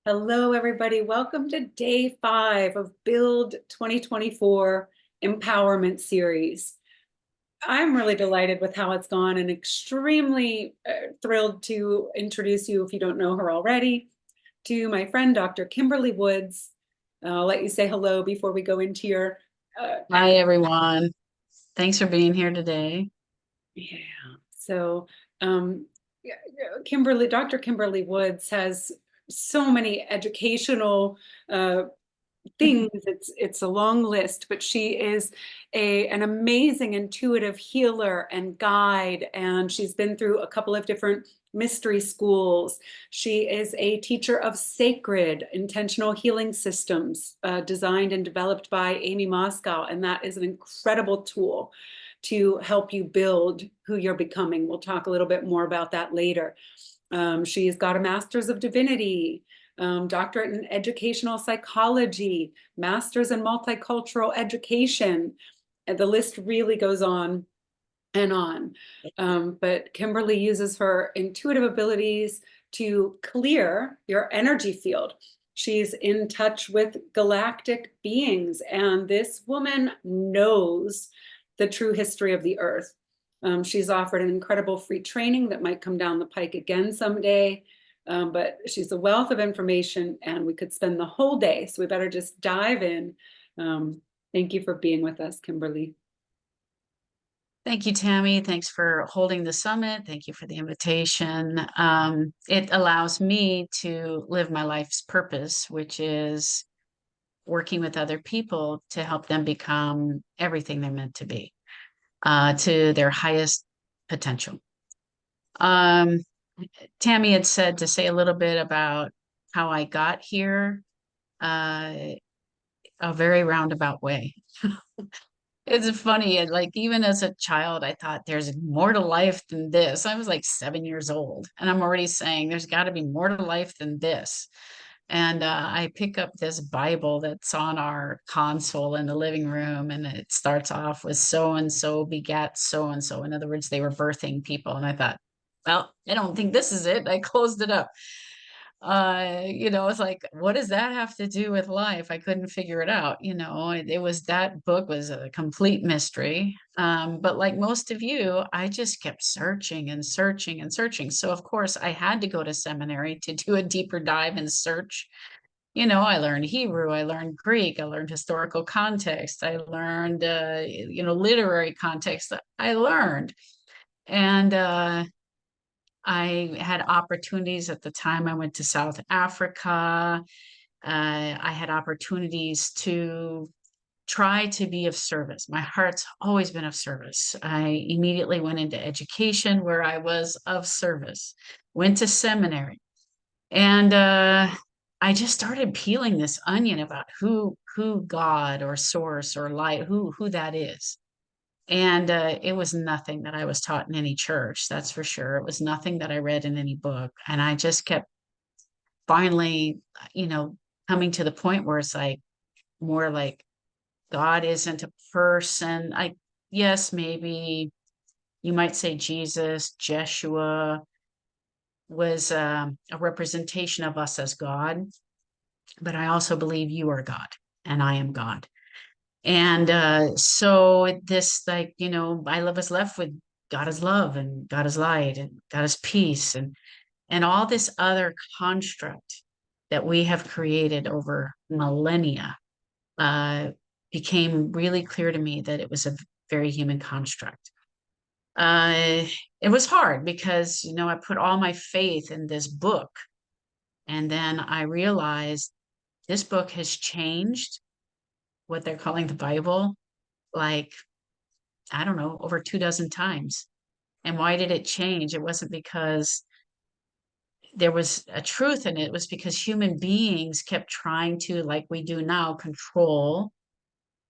Hello, everybody. Welcome to day 5 of Build 2024 Empowerment Series. I'm really delighted with how it's gone and extremely thrilled to introduce you, if you don't know her already, to my friend, Dr. Kimberlee Woods. I'll let you say hello before we go into your Hi, everyone. Thanks for being here today. yeah. So, um, yeah, Dr. Kimberlee Woods has so many educational things. It's a long list, but she is an amazing intuitive healer and guide, and she's been through a couple of different mystery schools. She is a teacher of sacred intentional healing systems, designed and developed by Amy Moscow, and that is an incredible tool to help you build who you're becoming. We'll talk a little bit more about that later. She's got a master's of divinity, doctorate in educational psychology, master's in multicultural education, and the list really goes on and on. But Kimberlee uses her intuitive abilities to clear your energy field. She's in touch with galactic beings, and this woman knows the true history of the earth. She's offered an incredible free training that might come down the pike again someday. But she's a wealth of information, and we could spend the whole day. So we better just dive in. Thank you for being with us, Kimberlee. Thank you, Tammy. Thanks for holding the summit. Thank you for the invitation. It allows me to live my life's purpose, which is working with other people to help them become everything they're meant to be, to their highest potential. Um, Tammy had said to say a little bit about how I got here, uh, a very roundabout way. It's funny, and like even as a child, I thought there's more to life than this. I was like 7 years old, and I'm already saying there's got to be more to life than this. And I pick up this Bible that's on our console in the living room, and it starts off with so and so begat so and so. In other words, they were birthing people. And I thought, well, I don't think this is it. I closed it up. It's like, what does that have to do with life? I couldn't figure it out. It was that book was a complete mystery. But like most of you, I just kept searching and searching and searching. So of course I had to go to seminary to do a deeper dive and search. I learned Hebrew, I learned Greek, I learned historical context, I learned literary context. I learned. And I had opportunities at the time. I went to South Africa. I had opportunities to try to be of service. My heart's always been of service. I immediately went into education where I was of service, went to seminary, and I just started peeling this onion about who God or source or light, who that is. And it was nothing that I was taught in any church, that's for sure. It was nothing that I read in any book. And I just kept finally, you know, coming to the point where it's like more like God isn't a person. Yes, maybe you might say Jesus, Jeshua was a representation of us as God, but I also believe you are God and I am God. And so this, like, I was left with God is love and God is light and God is peace and all this other construct that we have created over millennia uh, became really clear to me that it was a very human construct. Uh, it was hard because, I put all my faith in this book. And then I realized this book has changed what they're calling the Bible, like, I don't know, over 2 dozen times. And why did it change? It wasn't because there was a truth in it. It was because human beings kept trying to, like we do now, control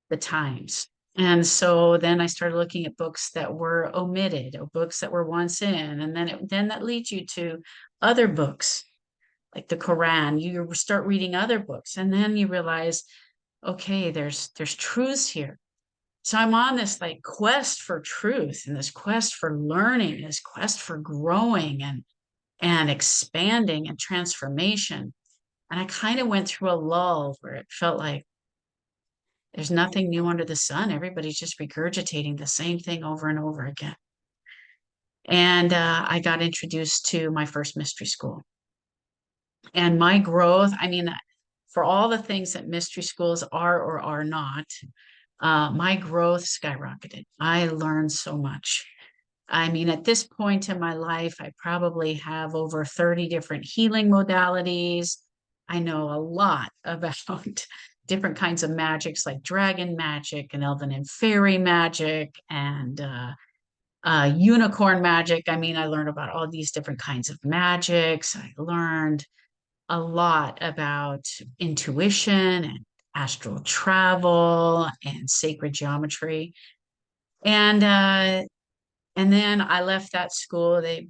the times. And so then I started looking at books that were omitted or books that were once in. And then that leads you to other books like the Quran. You start reading other books and then you realize, okay, there's truths here. So I'm on this like quest for truth and this quest for learning, this quest for growing and expanding and transformation. And I kind of went through a lull where it felt like there's nothing new under the sun. Everybody's just regurgitating the same thing over and over again. And I got introduced to my first mystery school. And my growth, I mean, for all the things that mystery schools are or are not, my growth skyrocketed. I learned so much. I mean, at this point in my life, I probably have over 30 different healing modalities. I know a lot about different kinds of magics like dragon magic and elven and fairy magic and unicorn magic. I mean, I learned about all these different kinds of magics. I learned a lot about intuition and astral travel and sacred geometry. And then I left that school. They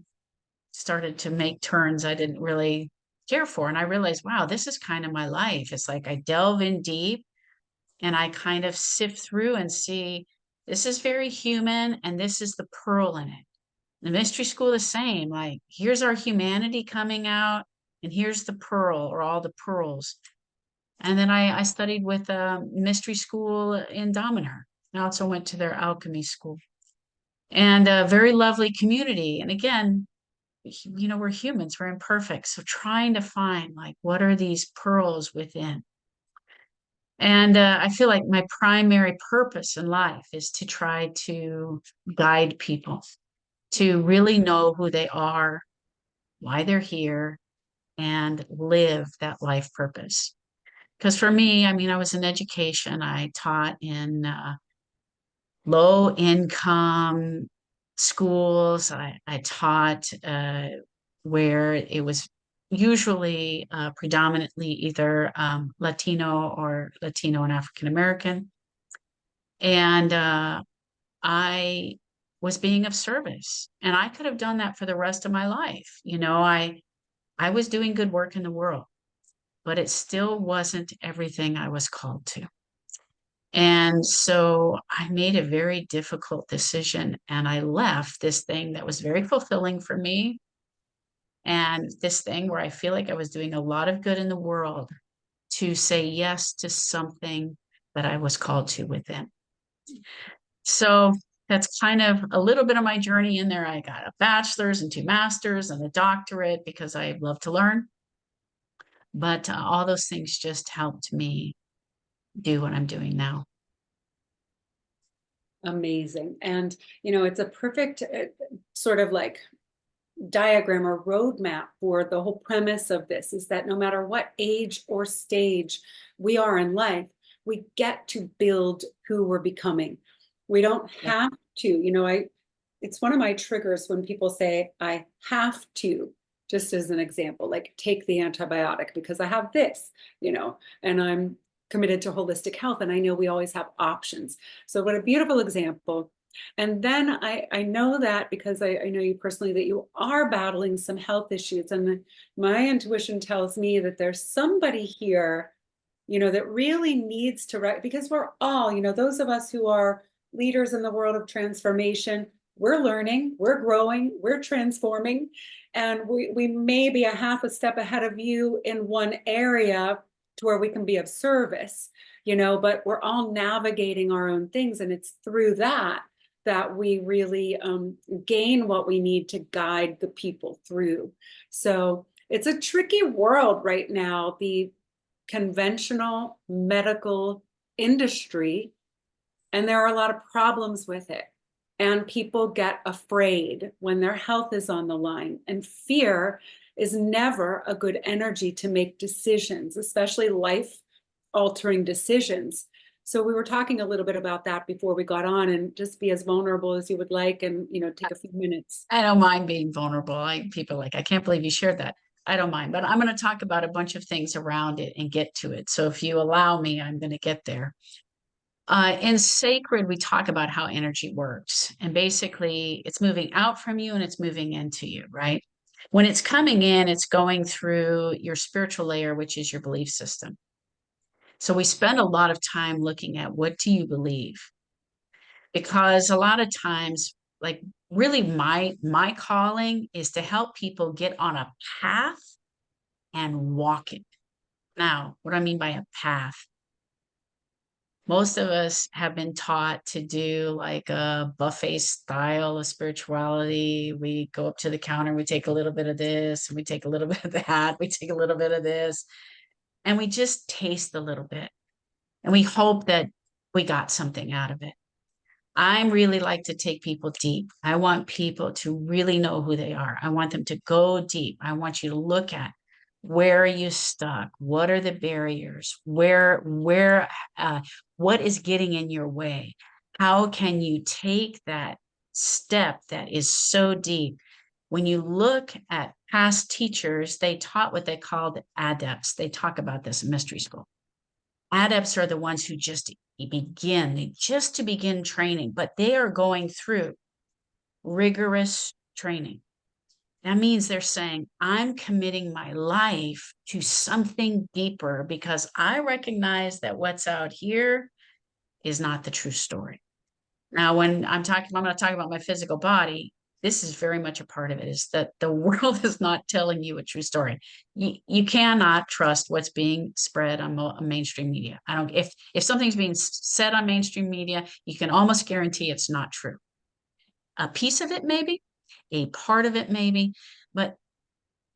started to make turns I didn't really care for. And I realized, wow, this is kind of my life. It's like I delve in deep and I kind of sift through and see this is very human and this is the pearl in it. The mystery school, the same, like here's our humanity coming out and here's the pearl or all the pearls. And then I studied with a mystery school in Dominer. I also went to their alchemy school and a very lovely community. And again, we're humans, we're imperfect. So trying to find like, what are these pearls within? And I feel like my primary purpose in life is to try to guide people to really know who they are, why they're here, and live that life purpose. Because for me, I mean, I was in education. I taught in low income schools. I taught where it was usually predominantly either Latino and African American. And I was being of service. And I could have done that for the rest of my life. I was doing good work in the world, but it still wasn't everything I was called to. And so I made a very difficult decision and I left this thing that was very fulfilling for me and this thing where I feel like I was doing a lot of good in the world to say yes to something that I was called to within. So that's kind of a little bit of my journey in there. I got a bachelor's and two masters and a doctorate because I love to learn. But all those things just helped me do what I'm doing now. Amazing. And, it's a perfect sort of like diagram or roadmap for the whole premise of this is that no matter what age or stage we are in life, we get to build who we're becoming. We don't Yeah. have to, it's one of my triggers when people say, I have to, just as an example, like take the antibiotic because I have this, and I'm committed to holistic health. And I know we always have options. So, what a beautiful example. And then I know that because I know you personally that you are battling some health issues. And my intuition tells me that there's somebody here, that really needs to, because we're all, those of us who are leaders in the world of transformation, we're learning, we're growing, we're transforming. And we may be a half a step ahead of you in one area to where we can be of service, but we're all navigating our own things. And it's through that we really gain what we need to guide the people through. So it's a tricky world right now. The conventional medical industry, and there are a lot of problems with it. And people get afraid when their health is on the line. And fear is never a good energy to make decisions, especially life altering decisions. So we were talking a little bit about that before we got on, and just be as vulnerable as you would like and, take a few minutes. I don't mind being vulnerable. People like, I can't believe you shared that. I don't mind, but I'm going to talk about a bunch of things around it and get to it. So if you allow me, I'm going to get there. In sacred, we talk about how energy works. And basically, it's moving out from you and it's moving into you, right? When it's coming in, it's going through your spiritual layer, which is your belief system. So we spend a lot of time looking at what do you believe? Because a lot of times, like really my calling is to help people get on a path and walk it. Now, what do I mean by a path? Most of us have been taught to do like a buffet style of spirituality. We go up to the counter, we take a little bit of this, and we take a little bit of that, we take a little bit of this, and we just taste a little bit. And we hope that we got something out of it. I really like to take people deep. I want people to really know who they are. I want them to go deep. I want you to look at, where are you stuck? What are the barriers? Uh, what is getting in your way? How can you take that step that is so deep? When you look at past teachers, they taught what they called adepts. They talk about this in mystery school. Adepts are the ones who just to begin training, but they are going through rigorous training. That means they're saying, I'm committing my life to something deeper because I recognize that what's out here is not the true story. Now, when I'm going to talk about my physical body. This is very much a part of it, is that the world is not telling you a true story. You cannot trust what's being spread on mainstream media. I don't, if something's being said on mainstream media, you can almost guarantee it's not true. A piece of it, maybe, a part of it, maybe, but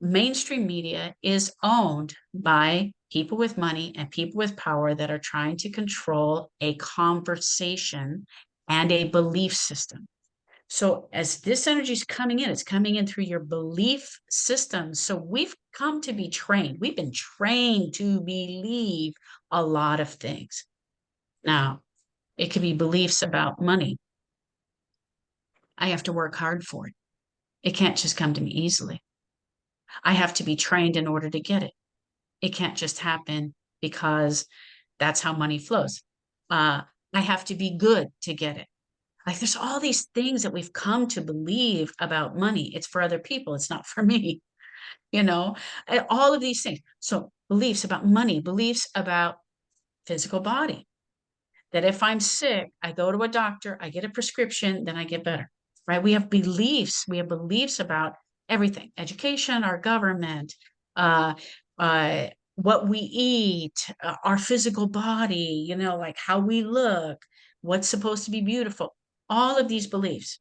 mainstream media is owned by people with money and people with power that are trying to control a conversation and a belief system. So as this energy is coming in, it's coming in through your belief system. So we've come to be trained. We've been trained to believe a lot of things. Now, it could be beliefs about money. I have to work hard for it. It can't just come to me easily. I have to be trained in order to get it. It can't just happen because that's how money flows. I have to be good to get it. Like there's all these things that we've come to believe about money. It's for other people. It's not for me, you know, all of these things. So beliefs about money, beliefs about physical body, that if I'm sick, I go to a doctor, I get a prescription, then I get better, right? We have beliefs. We have beliefs about everything, education, our government, uh, what we eat, our physical body, you know, like how we look, what's supposed to be beautiful, all of these beliefs,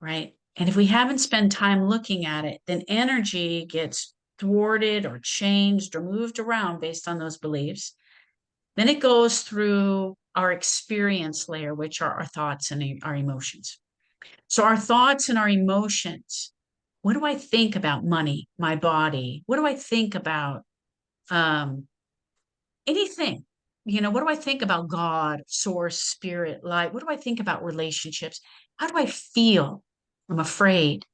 right? And if we haven't spent time looking at it, then energy gets thwarted or changed or moved around based on those beliefs. Then it goes through our experience layer, which are our thoughts and our emotions. So, our thoughts and our emotions, what do I think about money, my body? What do I think about um, anything? You know, what do I think about God, source, spirit, light? What do I think about relationships? How do I feel? I'm afraid.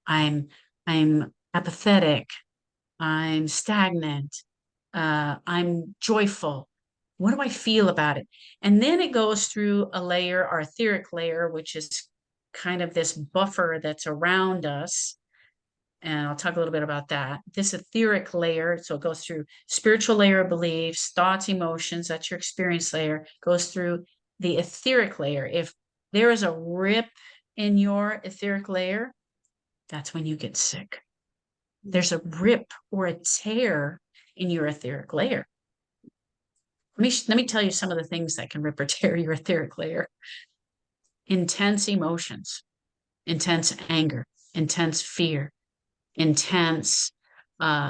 I'm I'm apathetic. I'm stagnant. I'm joyful. What do I feel about it? And then it goes through a layer, our etheric layer, which is kind of this buffer that's around us. And I'll talk a little bit about that. This etheric layer, so it goes through spiritual layer of beliefs, thoughts, emotions, that's your experience layer, goes through the etheric layer. If there is a rip in your etheric layer, that's when you get sick. There's a rip or a tear in your etheric layer. Let me tell you some of the things that can rip or tear your etheric layer. Intense emotions, intense anger, intense fear, intense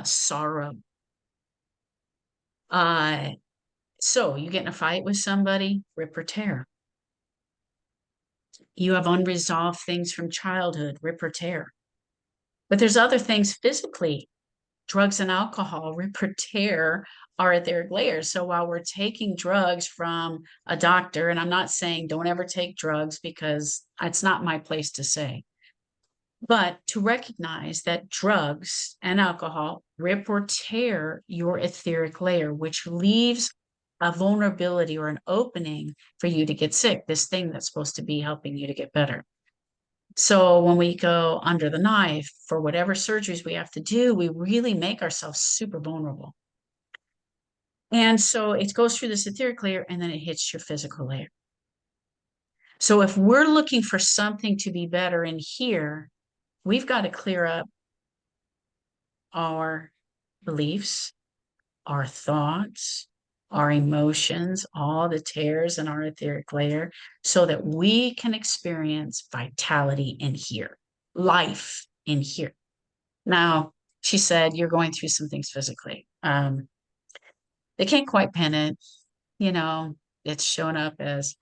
sorrow. So you get in a fight with somebody, rip or tear. You have unresolved things from childhood, rip or tear. But there's other things physically. Drugs and alcohol rip or tear our etheric layers. So while we're taking drugs from a doctor, and I'm not saying don't ever take drugs because it's not my place to say, but to recognize that drugs and alcohol rip or tear your etheric layer, which leaves a vulnerability or an opening for you to get sick, this thing that's supposed to be helping you to get better. So when we go under the knife for whatever surgeries we have to do, we really make ourselves super vulnerable. And so it goes through this etheric layer and then it hits your physical layer. So if we're looking for something to be better in here, we've got to clear up our beliefs, our thoughts, our emotions, all the tears in our etheric layer, so that we can experience vitality in here, life in here. Now, she said, you're going through some things physically. They can't quite pin it, you know, it's shown up as,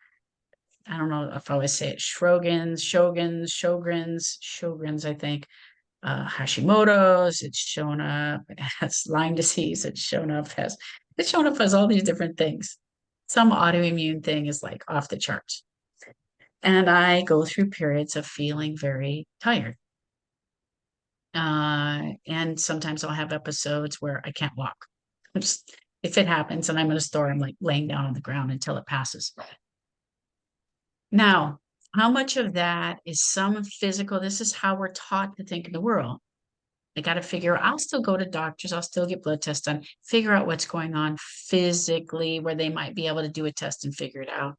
I don't know if I always say it, Sjogren's, I think, Hashimoto's, it's shown up as Lyme disease, it's shown up as all these different things. Some autoimmune thing is like off the charts. And I go through periods of feeling very tired. And sometimes I'll have episodes where I can't walk. If it happens and I'm in a store, I'm like laying down on the ground until it passes. Now, how much of that is some physical? This is how we're taught to think in the world. I got to figure, I'll still go to doctors, I'll still get blood tests done, figure out what's going on physically, where they might be able to do a test and figure it out.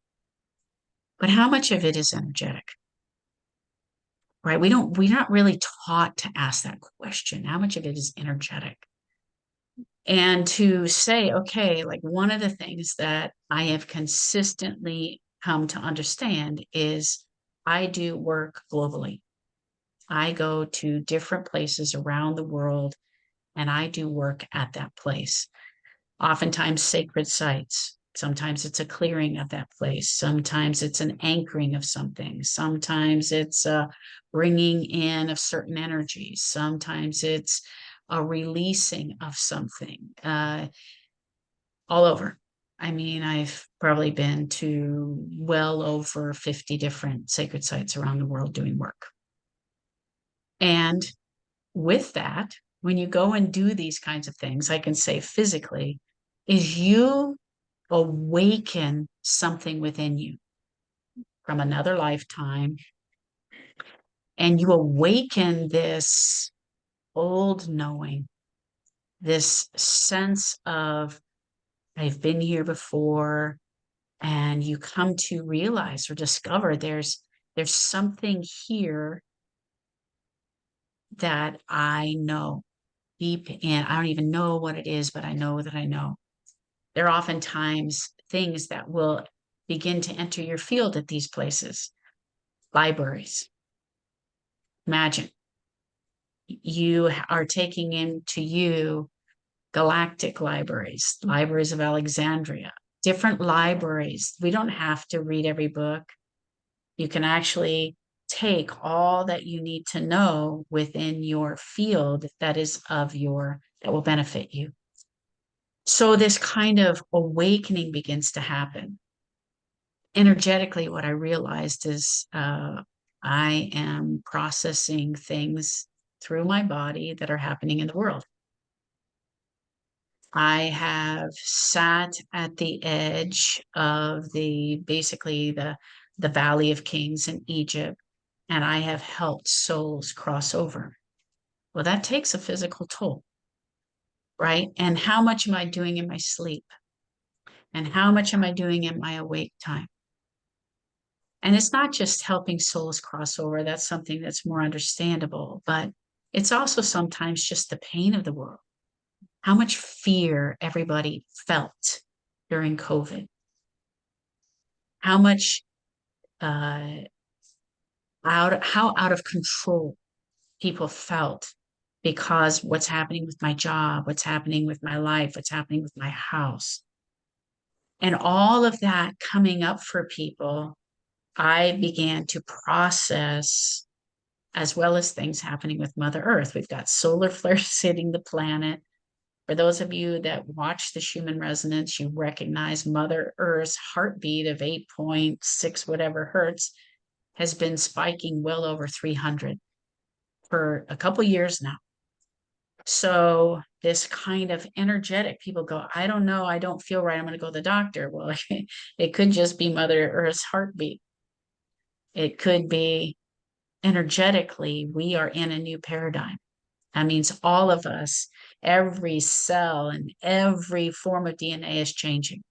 But how much of it is energetic? Right? We're not really taught to ask that question. How much of it is energetic? And to say, okay, like one of the things that I have consistently come to understand is I do work globally. I go to different places around the world and I do work at that place. Oftentimes sacred sites. Sometimes it's a clearing of that place. Sometimes it's an anchoring of something. Sometimes it's a bringing in of certain energies. Sometimes it's a releasing of something. All over. I mean, I've probably been to well over 50 different sacred sites around the world doing work. And with that, when you go and do these kinds of things, I can say physically, is you awaken something within you from another lifetime, and you awaken this old knowing, this sense of, I've been here before, and you come to realize or discover there's something here that I know deep in. I don't even know what it is, but I know that I know. There are oftentimes things that will begin to enter your field at these places. Libraries. Imagine you are taking into you galactic libraries, libraries of Alexandria, different libraries. We don't have to read every book. You can actually take all that you need to know within your field that will benefit you. So this kind of awakening begins to happen. Energetically, what I realized is I am processing things through my body that are happening in the world. I have sat at the edge of basically the Valley of Kings in Egypt, and I have helped souls cross over. Well, that takes a physical toll, right? And how much am I doing in my sleep? And how much am I doing in my awake time? And it's not just helping souls cross over, that's something that's more understandable, but it's also sometimes just the pain of the world. How much fear everybody felt during COVID. How much how out of control people felt because what's happening with my job, what's happening with my life, what's happening with my house. And all of that coming up for people, I began to process, as well as things happening with Mother Earth. We've got solar flares hitting the planet. For those of you that watch the Schumann resonance, you recognize Mother Earth's heartbeat of 8.6 whatever hertz has been spiking well over 300 for a couple years now. So this kind of energetic, people go, I don't know, I don't feel right, I'm going to go to the doctor. Well, it could just be Mother Earth's heartbeat. It could be energetically, we are in a new paradigm. That means all of us, every cell and every form of DNA is changing.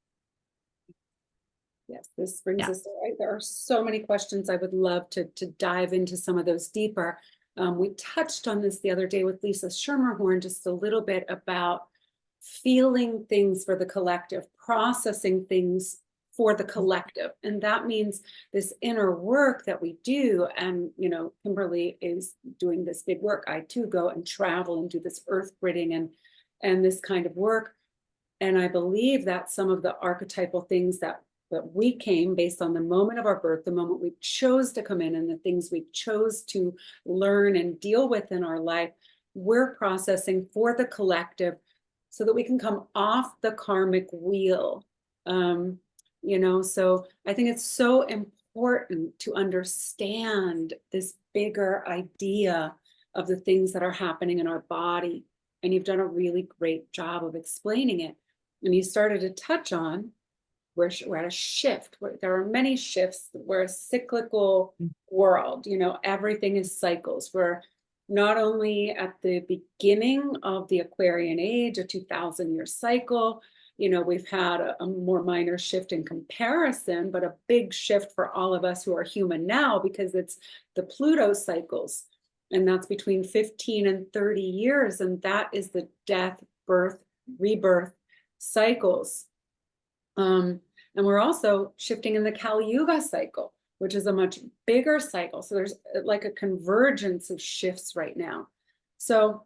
Yes, this brings Yeah. us, there are so many questions. I would love to dive into some of those deeper. We touched on this the other day with Lisa Schermerhorn, just a little bit about feeling things for the collective, processing things for the collective. And that means this inner work that we do. And, you know, Kimberlee is doing this big work. I too go and travel and do this earth gridding and this kind of work. And I believe that some of the archetypal things that we came based on the moment of our birth, the moment we chose to come in, and the things we chose to learn and deal with in our life, we're processing for the collective so that we can come off the karmic wheel. You know, so I think it's so important to understand this bigger idea of the things that are happening in our body. And you've done a really great job of explaining it. And you started to touch on we're at a shift. There are many shifts. We're a cyclical world. You know, everything is cycles. We're not only at the beginning of the Aquarian age, a 2,000-year cycle. You know, we've had a more minor shift in comparison, but a big shift for all of us who are human now, because it's the Pluto cycles. And that's between 15 and 30 years. And that is the death, birth, rebirth cycles. And we're also shifting in the Kali Yuga cycle, which is a much bigger cycle. So there's like a convergence of shifts right now. So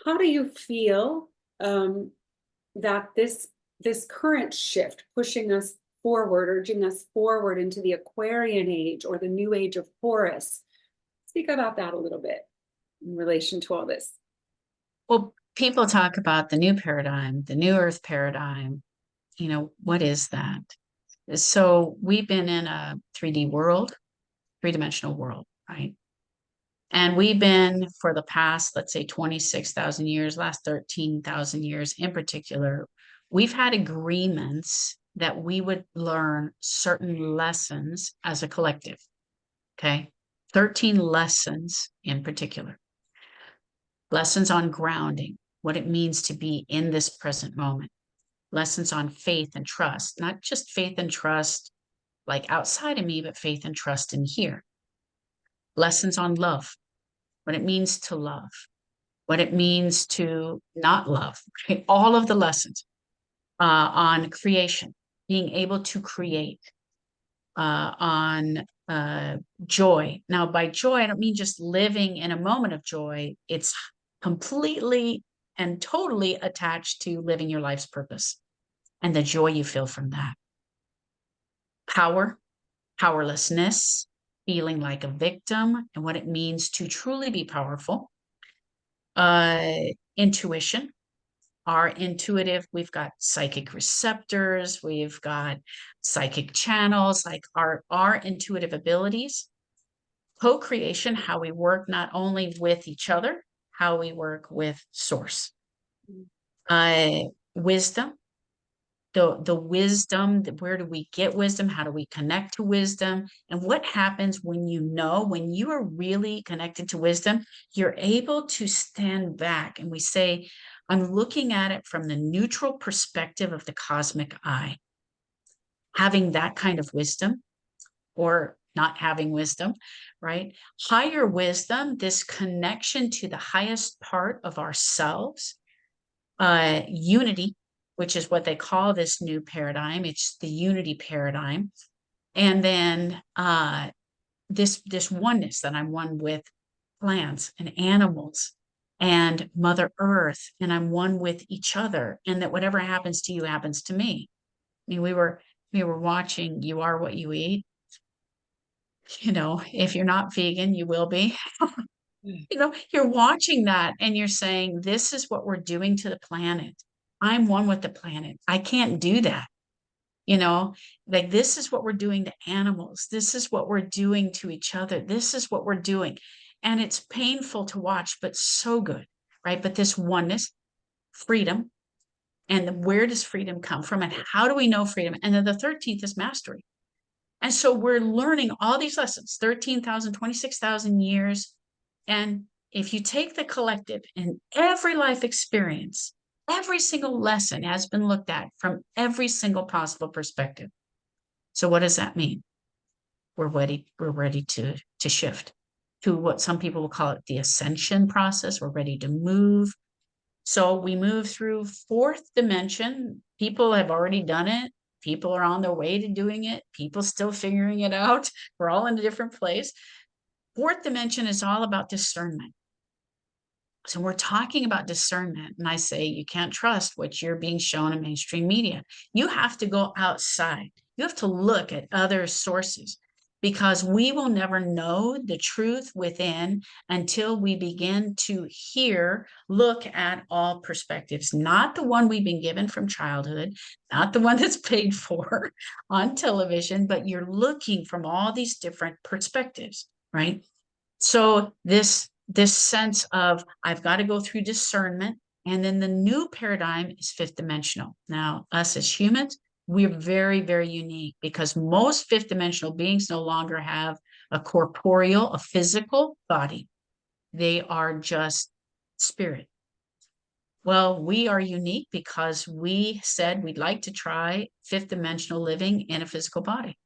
how do you feel that this current shift, pushing us forward, urging us forward into the Aquarian age or the new age of Taurus? Speak about that a little bit in relation to all this. Well, people talk about the new paradigm, the new earth paradigm. You know, what is that? So we've been in a 3D world, three-dimensional world, right? And we've been for the past, let's say 26,000 years, last 13,000 years in particular, we've had agreements that we would learn certain lessons as a collective, okay? 13 lessons in particular. Lessons on grounding, what it means to be in this present moment. Lessons on faith and trust, not just faith and trust like outside of me, but faith and trust in here. Lessons on love, what it means to love, what it means to not love, right? All of the lessons on creation, being able to create, on joy. Now, by joy, I don't mean just living in a moment of joy. It's completely and totally attached to living your life's purpose and the joy you feel from that. Power, powerlessness, feeling like a victim, and what it means to truly be powerful. Intuition, our intuitive, we've got psychic receptors, we've got psychic channels, like our intuitive abilities. Co-creation, how we work not only with each other, how we work with source. Wisdom, the wisdom, where do we get wisdom? How do we connect to wisdom? And what happens when you are really connected to wisdom, you're able to stand back and we say, I'm looking at it from the neutral perspective of the cosmic eye. Having that kind of wisdom, or not having wisdom, right? Higher wisdom, this connection to the highest part of ourselves, unity, which is what they call this new paradigm. It's the unity paradigm. And then this oneness, that I'm one with plants and animals and Mother Earth, and I'm one with each other, and that whatever happens to you happens to me. I mean, we were watching You Are What You Eat. You know, if you're not vegan, you will be. You know, you're watching that and you're saying, this is what we're doing to the planet. I'm one with the planet. I can't do that. You know, like this is what we're doing to animals. This is what we're doing to each other. This is what we're doing. And it's painful to watch, but so good, right? But this oneness, freedom, and where does freedom come from? And how do we know freedom? And then the 13th is mastery. And so we're learning all these lessons, 13,000, 26,000 years. And if you take the collective in every life experience, every single lesson has been looked at from every single possible perspective. So what does that mean? We're ready to shift. to what some people will call it the ascension process. We're ready to move. So we move through fourth dimension. People have already done it. People are on their way to doing it. People still figuring it out. We're all in a different place. Fourth dimension is all about discernment. So we're talking about discernment. And I say you can't trust what you're being shown in mainstream media. You have to go outside. You have to look at other sources because we will never know the truth within until we begin to hear, look at all perspectives, not the one we've been given from childhood, not the one that's paid for on television, but you're looking from all these different perspectives, right? So this sense of I've got to go through discernment. And then the new paradigm is fifth dimensional. Now, us as humans, we're very, very unique because most fifth dimensional beings no longer have a corporeal, a physical body. They are just spirit. Well, we are unique because we said we'd like to try fifth dimensional living in a physical body.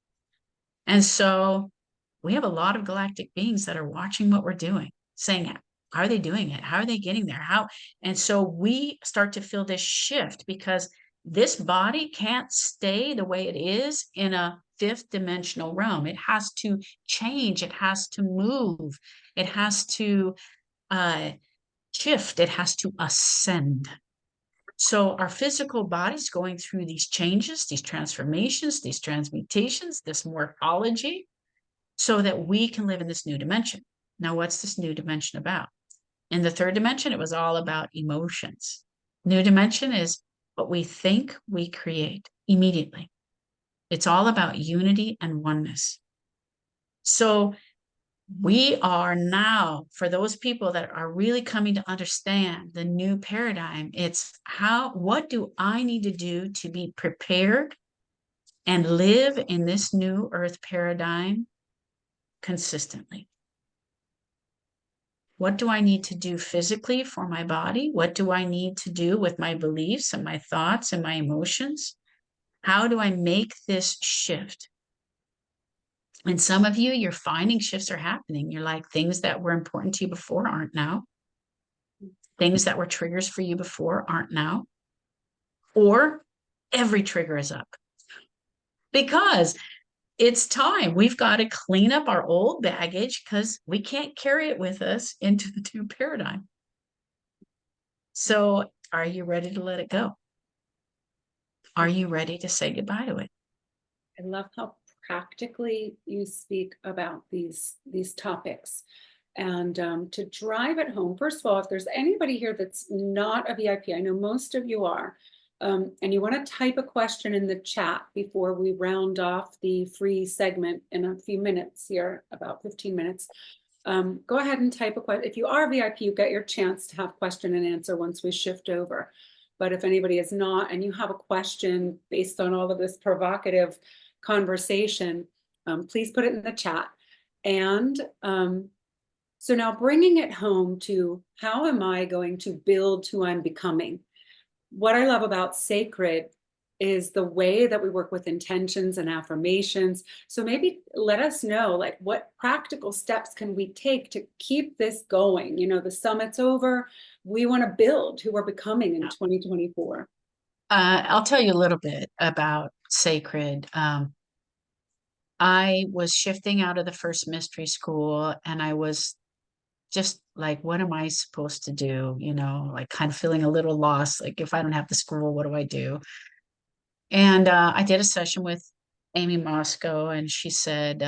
And so we have a lot of galactic beings that are watching what we're doing, saying, how are they doing it? How are they getting there? How? And so we start to feel this shift because this body can't stay the way it is in a fifth dimensional realm. It has to change. It has to move. It has to uh, shift. It has to ascend. So our physical body's going through these changes, these transformations, these transmutations, this morphology, so that we can live in this new dimension. Now, what's this new dimension about? In the third dimension, it was all about emotions. New dimension is what we think we create immediately. It's all about unity and oneness. So we are now, for those people that are really coming to understand the new paradigm, it's what do I need to do to be prepared and live in this new earth paradigm consistently? What do I need to do physically for my body? What do I need to do with my beliefs and my thoughts and my emotions? How do I make this shift? And some of you, you're finding shifts are happening. You're like, things that were important to you before aren't now. Things that were triggers for you before aren't now. Or every trigger is up because it's time. We've got to clean up our old baggage because we can't carry it with us into the new paradigm. So, are you ready to let it go? Are you ready to say goodbye to it? I love how practically you speak about these topics. And to drive it home, first of all, if there's anybody here that's not a VIP, I know most of you are, and you want to type a question in the chat before we round off the free segment in a few minutes here, about 15 minutes, go ahead and type a question. If you are a VIP, you get your chance to have question and answer once we shift over. But if anybody is not and you have a question based on all of this provocative conversation, please put it in the chat. And so now bringing it home to how am I going to build who I'm becoming? What I love about sacred is the way that we work with intentions and affirmations. So maybe let us know, like, what practical steps can we take to keep this going? You know, the summit's over. We want to build who we're becoming in 2024. I'll tell you a little bit about sacred. I was shifting out of the first mystery school and I was just like, what am I supposed to do? You know, like kind of feeling a little lost. Like, if I don't have the school, what do I do? And I did a session with Amy Moscow, and she said,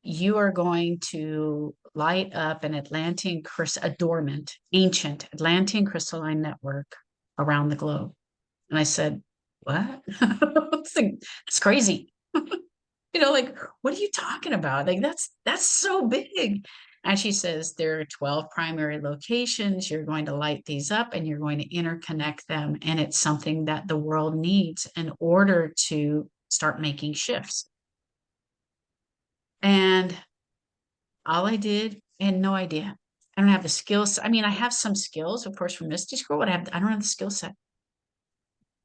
you are going to light up an Atlantean, a dormant, ancient Atlantean crystalline network around the globe. And I said, what? It's crazy. You know, like, what are you talking about? Like, that's so big. And she says there are 12 primary locations. You're going to light these up and you're going to interconnect them. And it's something that the world needs in order to start making shifts. And all I did, I had no idea. I don't have the skills. I mean, I have some skills, of course, from Misty School, but I don't have the skill set.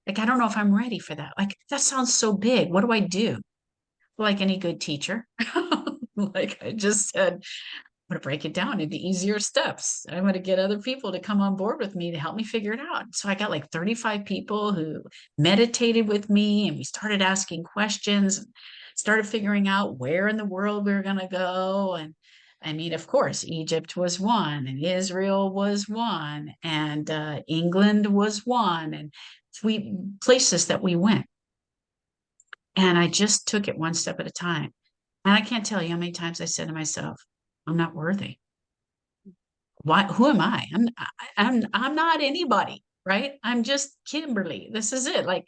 Like, I don't know if I'm ready for that. Like, that sounds so big. What do I do? Like any good teacher. Like I just said, I'm going to break it down into easier steps. I'm going to get other people to come on board with me to help me figure it out. So I got like 35 people who meditated with me, and we started asking questions, and started figuring out where in the world we were going to go. And I mean, of course, Egypt was one, and Israel was one, and England was one, and we places that we went. And I just took it one step at a time. And I can't tell you how many times I said to myself, I'm not worthy. Why, who am I? I'm not anybody, right? I'm just Kimberlee. This is it. Like,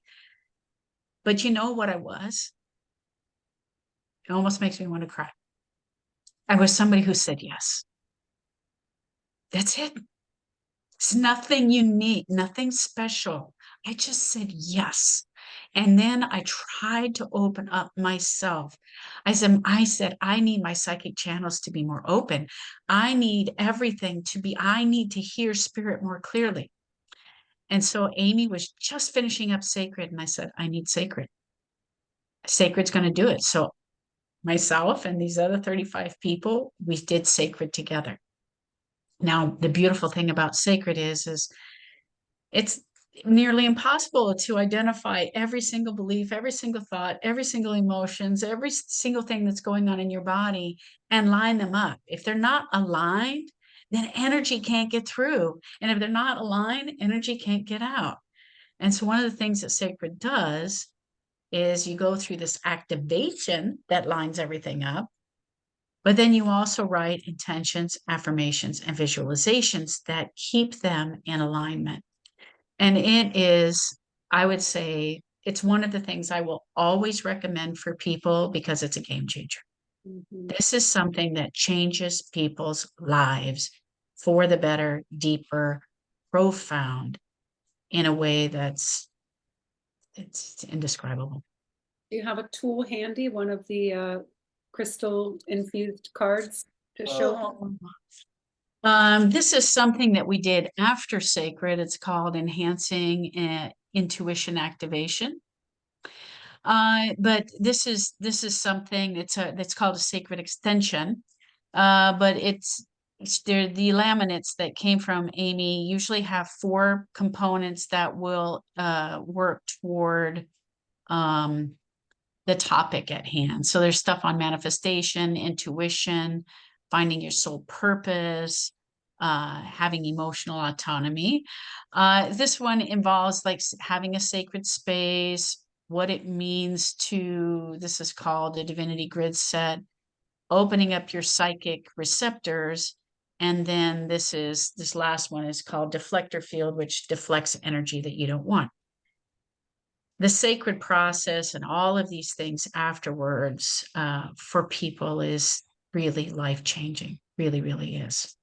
but you know what I was? It almost makes me want to cry. I was somebody who said yes. That's it. It's nothing unique, nothing special. I just said yes. And then I tried to open up myself. I said, I need my psychic channels to be more open. I need everything to be, I need to hear spirit more clearly. And so Amy was just finishing up Sacred, and I said, I need Sacred. Sacred's going to do it. So myself and these other 35 people, we did Sacred together. Now, the beautiful thing about Sacred is it's nearly impossible to identify every single belief, every single thought, every single emotions, every single thing that's going on in your body and line them up. If they're not aligned, then energy can't get through. And if they're not aligned, energy can't get out. And so one of the things that Sacred does is you go through this activation that lines everything up, but then you also write intentions, affirmations, and visualizations that keep them in alignment. And it is, I would say, it's one of the things I will always recommend for people because it's a game changer. Mhm. This is something that changes people's lives for the better, deeper, profound, in a way that's it's indescribable. Do you have a tool handy, one of the crystal infused cards to show? Oh. This is something that we did after Sacred. It's called Enhancing Intuition Activation. But this is something that's called a sacred extension. But it's there the laminates that came from Amy usually have four components that will work toward um the topic at hand. So there's stuff on manifestation, intuition, finding your soul purpose, having emotional autonomy. This one involves like having a sacred space, what it means to, this is called a divinity grid set, opening up your psychic receptors. And then this last one is called deflector field, which deflects energy that you don't want. The sacred process and all of these things afterwards for people is really life changing, really, really is.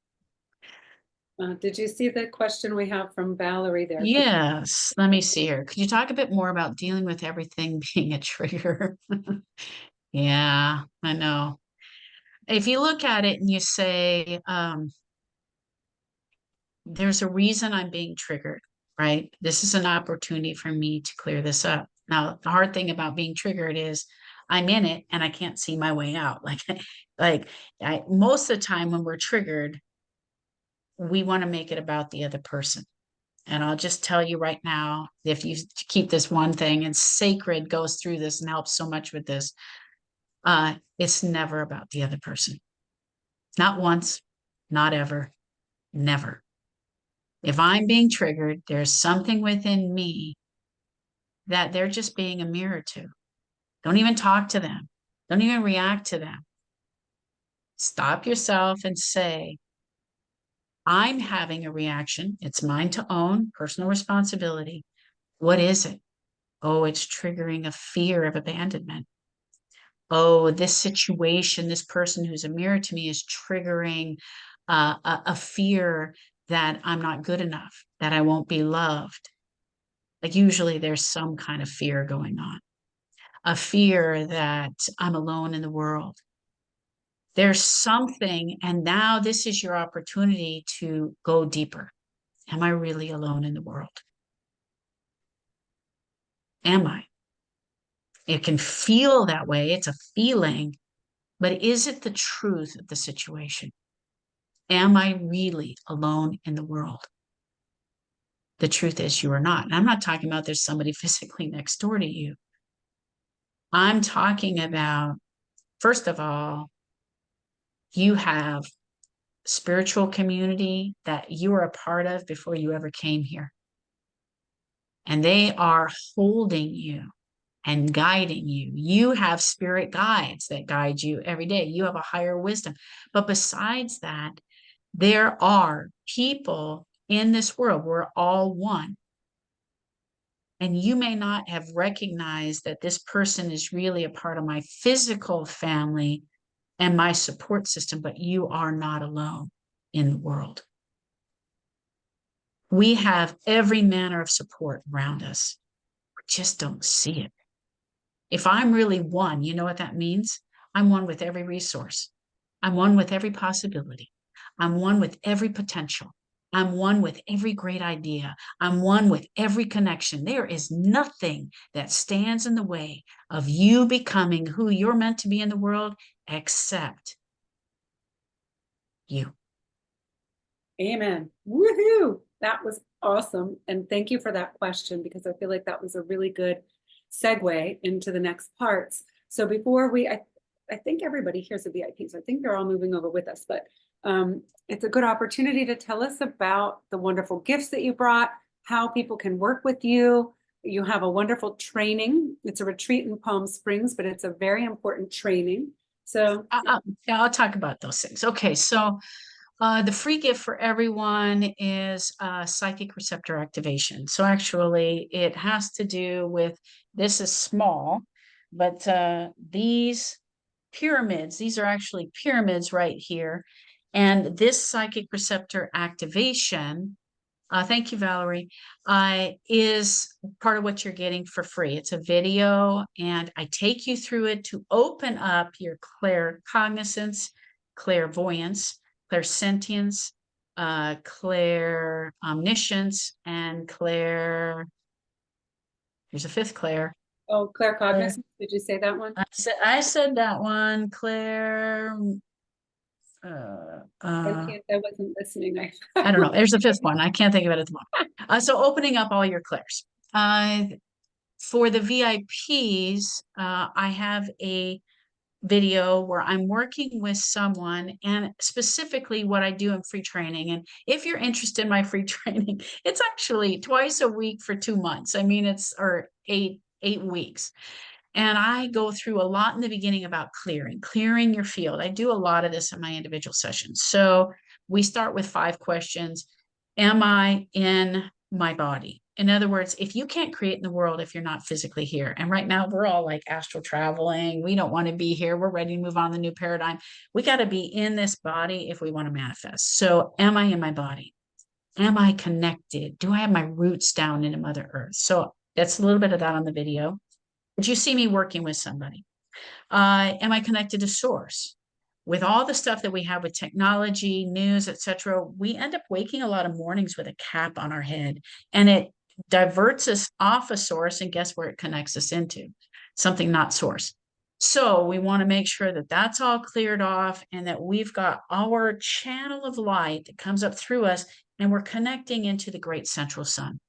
Did you see the question we have from Valerie there? Yes, let me see here. Could you talk a bit more about dealing with everything being a trigger? Yeah, I know. If you look at it and you say, there's a reason I'm being triggered, right? This is an opportunity for me to clear this up. Now, the hard thing about being triggered is I'm in it and I can't see my way out. Most of the time when we're triggered, we want to make it about the other person. And I'll just tell you right now, if you keep this one thing, and Sacred goes through this and helps so much with this, it's never about the other person. Not once, not ever, never. If I'm being triggered, there's something within me that they're just being a mirror to. Don't even talk to them. Don't even react to them. Stop yourself and say, I'm having a reaction. It's mine to own, personal responsibility. What is it? Oh, it's triggering a fear of abandonment. Oh, this situation, this person who's a mirror to me is triggering a fear that I'm not good enough, that I won't be loved. Like usually there's some kind of fear going on, a fear that I'm alone in the world. There's something, and now this is your opportunity to go deeper. Am I really alone in the world? Am I? It can feel that way. It's a feeling, but is it the truth of the situation? Am I really alone in the world? The truth is you are not. And I'm not talking about there's somebody physically next door to you. I'm talking about, first of all, you have spiritual community that you are a part of before you ever came here. And they are holding you and guiding you. You have spirit guides that guide you every day. You have a higher wisdom. But besides that, there are people in this world. We're all one. And you may not have recognized that this person is really a part of my physical family and my support system, but you are not alone in the world. We have every manner of support around us. We just don't see it. If I'm really one, you know what that means? I'm one with every resource. I'm one with every possibility. I'm one with every potential. I'm one with every great idea. I'm one with every connection. There is nothing that stands in the way of you becoming who you're meant to be in the world except you. Amen. Woohoo! That was awesome. And thank you for that question, because I feel like that was a really good segue into the next parts. So before I think everybody here's a VIP, so I think they're all moving over with us, but it's a good opportunity to tell us about the wonderful gifts that you brought, how people can work with you. You have a wonderful training. It's a retreat in Palm Springs, but it's a very important training. So yeah, I'll talk about those things. Okay, so the free gift for everyone is psychic receptor activation. So actually, it has to do with, this is small, but these pyramids, these are actually pyramids right here. And this psychic receptor activation, thank you, Valerie, is part of what you're getting for free. It's a video, and I take you through it to open up your claircognizance, clairvoyance, clairsentience, clairomniscience, and here's a fifth clair. oh, claircognizance, did you say that one? I said that one, I wasn't listening. I don't know. There's a fifth one. I can't think of it at the moment. So opening up all your clairs. For the VIPs, I have a video where I'm working with someone, and specifically what I do in free training. And if you're interested in my free training, it's actually twice a week for 2 months. I mean, or eight weeks. And I go through a lot in the beginning about clearing your field. I do a lot of this in my individual sessions. So we start with 5 questions. Am I in my body? In other words, if you can't create in the world if you're not physically here, and right now we're all like astral traveling, we don't want to be here, we're ready to move on to the new paradigm. We got to be in this body if we want to manifest. So am I in my body? Am I connected? Do I have my roots down into Mother Earth? So that's a little bit of that on the video. Did you see me working with somebody? Am I connected to source? With all the stuff that we have with technology, news, etc., we end up waking a lot of mornings with a cap on our head, and it diverts us off a source, and guess where it connects us into? Something not source. So we want to make sure that that's all cleared off, and that we've got our channel of light that comes up through us, and we're connecting into the great central sun.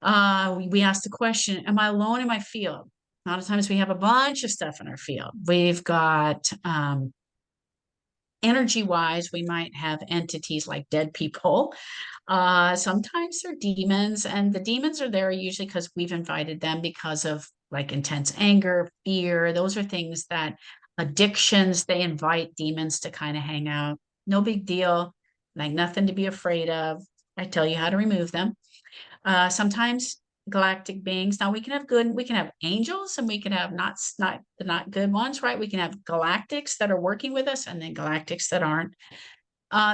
We ask the question, am I alone in my field? A lot of times we have a bunch of stuff in our field. We've got energy wise, we might have entities like dead people. Sometimes they're demons, and the demons are there usually because we've invited them because of like intense anger, fear. Those are things that addictions, they invite demons to kind of hang out. No big deal, like nothing to be afraid of. I tell you how to remove them. Sometimes galactic beings. Now we can have angels, and we can have not good ones, right? We can have galactics that are working with us, and then galactics that aren't.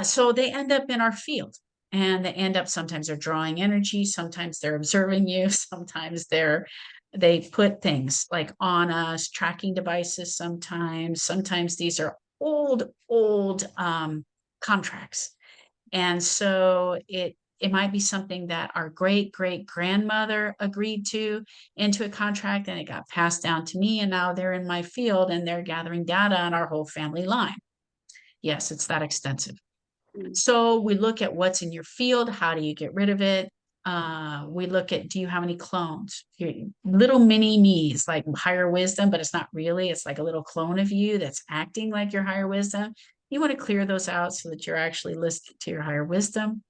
So they end up in our field, and sometimes they're drawing energy, sometimes they're observing you, sometimes they put things like on us, tracking devices. Sometimes these are old contracts. And so It might be something that our great great grandmother agreed to into a contract, and it got passed down to me, and now they're in my field and they're gathering data on our whole family line. Yes, it's that extensive. Mm. So we look at what's in your field. How do you get rid of it? We look at, do you have any clones? Little mini me's, like higher wisdom, but it's not really. It's like a little clone of you that's acting like your higher wisdom. You want to clear those out so that you're actually listed to your higher wisdom,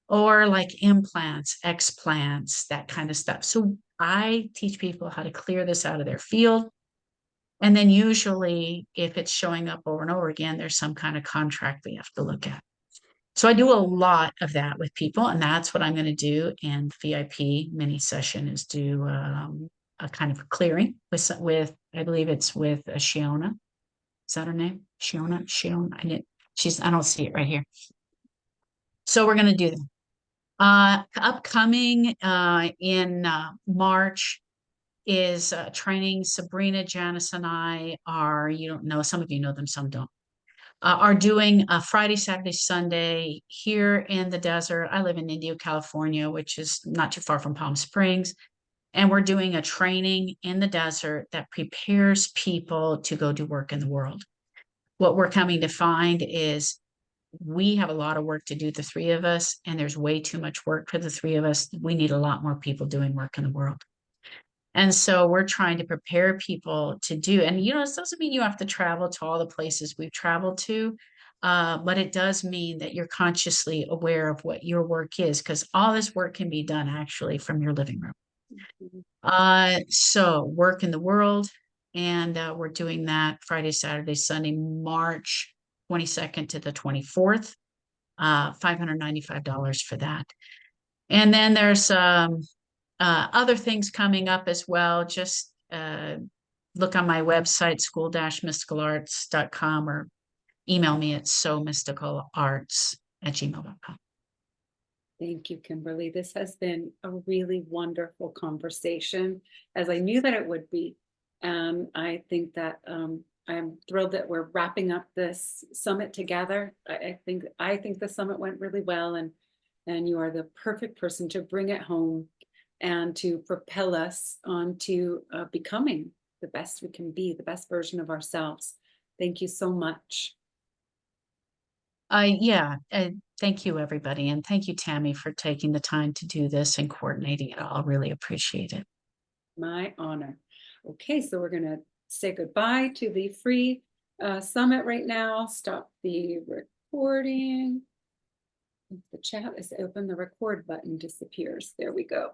or like implants, explants, that kind of stuff. So I teach people how to clear this out of their field. And then usually, if it's showing up over and over again, there's some kind of contract we have to look at. So I do a lot of that with people, and that's what I'm going to do in VIP mini session, is do a kind of clearing with I believe it's with Shiona. Is that her name? Shiona. I don't see it right here. So we're going to do that. Upcoming in March is training. Sabrina, Janice, and I are, you don't know, some of you know them, some don't, are doing a Friday, Saturday, Sunday here in the desert. I live in Indio, California, which is not too far from Palm Springs. And we're doing a training in the desert that prepares people to go do work in the world. What we're coming to find is we have a lot of work to do, the three of us, and there's way too much work for the three of us. We need a lot more people doing work in the world. And so we're trying to prepare people to do, and this doesn't mean you have to travel to all the places we've traveled to, but it does mean that you're consciously aware of what your work is, because all this work can be done actually from your living room. So work in the world, and we're doing that Friday, Saturday, Sunday, March 22nd to the 24th, $595 for that. And then there's other things coming up as well. Just look on my website, school-mysticalarts.com, or email me at somysticalarts@gmail.com. Thank you, Kimberlee. This has been a really wonderful conversation, as I knew that it would be. I think that I'm thrilled that we're wrapping up this summit together. I think the summit went really well, and you are the perfect person to bring it home and to propel us onto becoming the best we can be, the best version of ourselves. Thank you so much. Yeah, thank you, everybody. And thank you, Tammy, for taking the time to do this and coordinating it all. Really appreciate it. My honor. Okay, so we're going to say goodbye to the free summit right now. Stop the recording. If the chat is open, the record button disappears. There we go.